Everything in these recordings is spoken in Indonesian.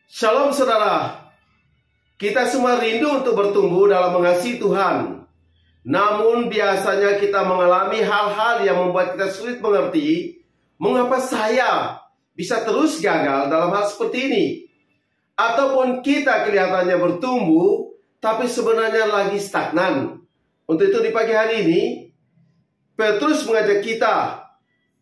Shalom saudara, kita semua rindu untuk bertumbuh dalam mengasihi Tuhan. Namun biasanya kita mengalami hal-hal yang membuat kita sulit mengerti mengapa saya bisa terus gagal dalam hal seperti ini. Ataupun kita kelihatannya bertumbuh, tapi sebenarnya lagi stagnan. Untuk itu di pagi hari ini, Petrus mengajak kita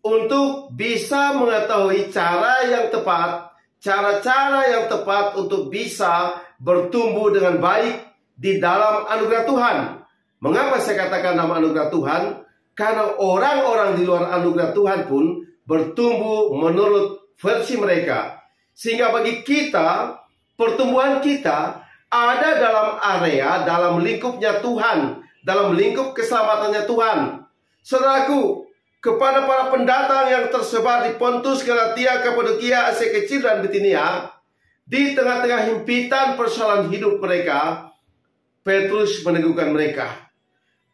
untuk bisa mengetahui cara yang tepat, cara-cara yang tepat untuk bisa bertumbuh dengan baik di dalam anugerah Tuhan. Mengapa saya katakan dalam anugerah Tuhan? Karena orang-orang di luar anugerah Tuhan pun bertumbuh menurut versi mereka. Sehingga bagi kita, pertumbuhan kita ada dalam area, dalam lingkupnya Tuhan, dalam lingkup keselamatannya Tuhan. Saudaraku, kepada para pendatang yang tersebar di Pontus, Galatia, Kapadokia, Asia Kecil, dan Bitinia, di tengah-tengah himpitan persoalan hidup mereka, Petrus meneguhkan mereka.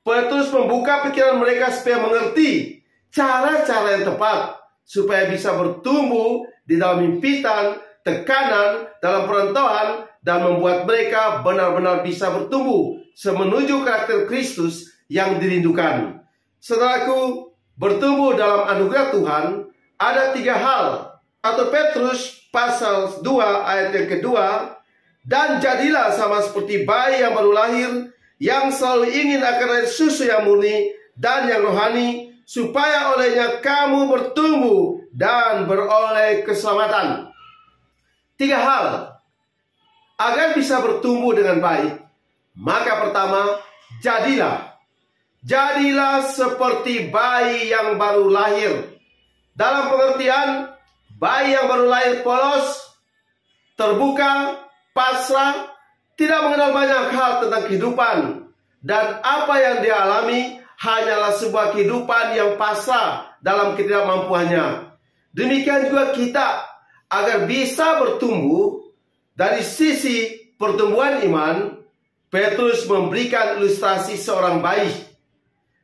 Petrus membuka pikiran mereka supaya mengerti cara-cara yang tepat, supaya bisa bertumbuh di dalam himpitan, tekanan, dalam perantauan, dan membuat mereka benar-benar bisa bertumbuh menuju karakter Kristus yang dirindukan. Saudaraku, bertumbuh dalam anugerah Tuhan ada 3 hal. Atau Petrus pasal 2 ayat yang kedua, dan jadilah sama seperti bayi yang baru lahir, yang selalu ingin akan air susu yang murni dan yang rohani, supaya olehnya kamu bertumbuh dan beroleh keselamatan. 3 hal agar bisa bertumbuh dengan baik. Maka pertama, Jadilah seperti bayi yang baru lahir. Dalam pengertian, bayi yang baru lahir polos, terbuka, pasrah, tidak mengenal banyak hal tentang kehidupan. Dan apa yang dia alami hanyalah sebuah kehidupan yang pasrah dalam ketidakmampuannya. Demikian juga kita, agar bisa bertumbuh dari sisi pertumbuhan iman, Petrus memberikan ilustrasi seorang bayi.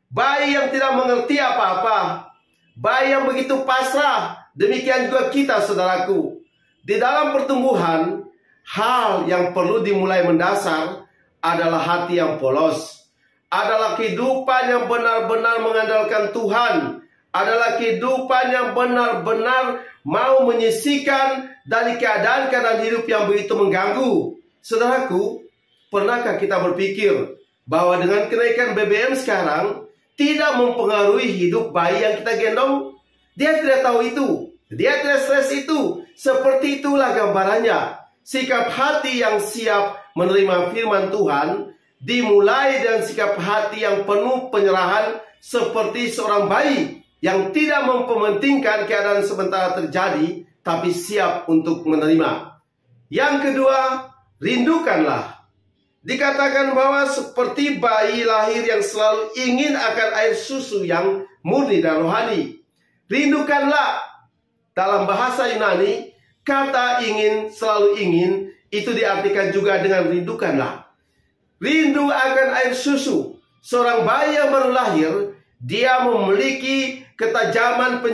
Bayi yang tidak mengerti apa-apa, bayi yang begitu pasrah. Demikian juga kita, saudaraku. Di dalam pertumbuhan, hal yang perlu dimulai mendasar adalah hati yang polos, adalah kehidupan yang benar-benar mengandalkan Tuhan, adalah kehidupan yang benar-benar mau menyisihkan dari keadaan-keadaan hidup yang begitu mengganggu. Saudaraku, pernahkah kita berpikir bahwa dengan kenaikan BBM sekarang tidak mempengaruhi hidup bayi yang kita gendong? Dia tidak tahu itu, dia tidak stres itu. Seperti itulah gambarannya. Sikap hati yang siap menerima firman Tuhan dimulai dengan sikap hati yang penuh penyerahan, seperti seorang bayi yang tidak mempementingkan keadaan sementara terjadi, tapi siap untuk menerima. Yang kedua, rindukanlah. Dikatakan bahwa seperti bayi lahir yang selalu ingin akan air susu yang murni dan rohani. Rindukanlah. Dalam bahasa Yunani, kata ingin, selalu ingin, itu diartikan juga dengan rindukanlah. Rindu akan air susu. Seorang bayi yang baru lahir, dia memiliki ketajaman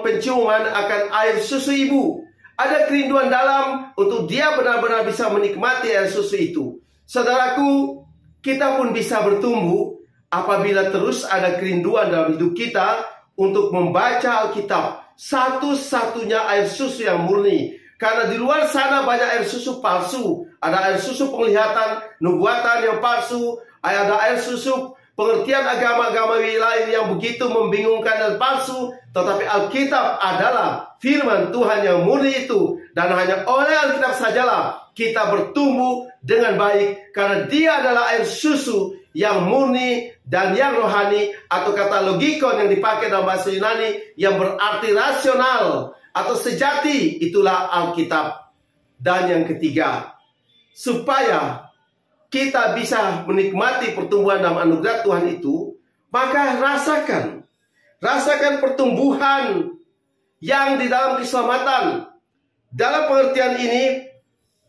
penciuman akan air susu ibu. Ada kerinduan dalam untuk dia benar-benar bisa menikmati air susu itu. Saudaraku, kita pun bisa bertumbuh apabila terus ada kerinduan dalam hidup kita untuk membaca Alkitab, satu-satunya air susu yang murni. Karena di luar sana banyak air susu palsu. Ada air susu penglihatan, nubuatan yang palsu, ada air susu pengertian agama-agama lain yang begitu membingungkan dan palsu. Tetapi Alkitab adalah firman Tuhan yang murni itu. Dan hanya oleh Alkitab sajalah kita bertumbuh dengan baik, karena dia adalah air susu yang murni dan yang rohani, atau kata logikon yang dipakai dalam bahasa Yunani yang berarti rasional atau sejati. Itulah Alkitab. Dan yang ketiga, supaya kita bisa menikmati pertumbuhan dalam anugerah Tuhan itu, maka rasakan pertumbuhan yang di dalam keselamatan. Dalam pengertian ini,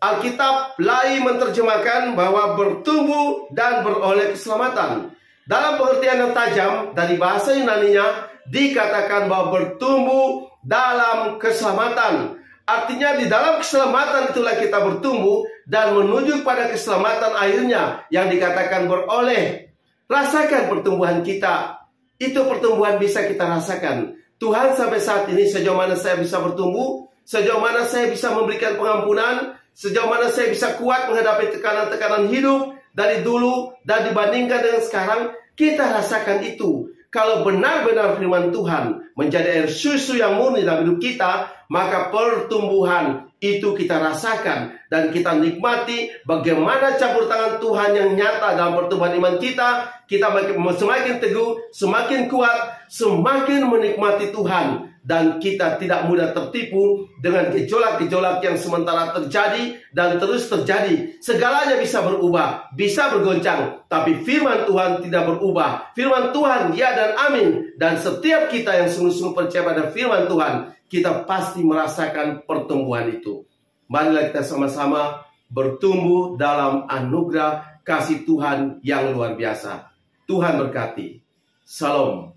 Alkitab lain menerjemahkan bahwa bertumbuh dan beroleh keselamatan. Dalam pengertian yang tajam dari bahasa Yunaninya, dikatakan bahwa bertumbuh dalam keselamatan. Artinya di dalam keselamatan itulah kita bertumbuh dan menuju pada keselamatan akhirnya yang dikatakan beroleh. Rasakan pertumbuhan kita. Itu pertumbuhan bisa kita rasakan. Tuhan, sampai saat ini sejauh mana saya bisa bertumbuh, sejauh mana saya bisa memberikan pengampunan, sejauh mana saya bisa kuat menghadapi tekanan-tekanan hidup dari dulu dan dibandingkan dengan sekarang, kita rasakan itu. Kalau benar-benar firman Tuhan menjadi air susu yang murni dalam hidup kita, maka pertumbuhan itu kita rasakan dan kita nikmati bagaimana campur tangan Tuhan yang nyata dalam pertumbuhan iman kita. Kita semakin teguh, semakin kuat, semakin menikmati Tuhan. Dan kita tidak mudah tertipu dengan gejolak-gejolak yang sementara terjadi dan terus terjadi. Segalanya bisa berubah, bisa bergoncang, tapi firman Tuhan tidak berubah. Firman Tuhan ya dan amin. Dan setiap kita yang sungguh-sungguh percaya pada firman Tuhan, kita pasti merasakan pertumbuhan itu. Marilah kita sama-sama bertumbuh dalam anugerah kasih Tuhan yang luar biasa. Tuhan berkati. Salam.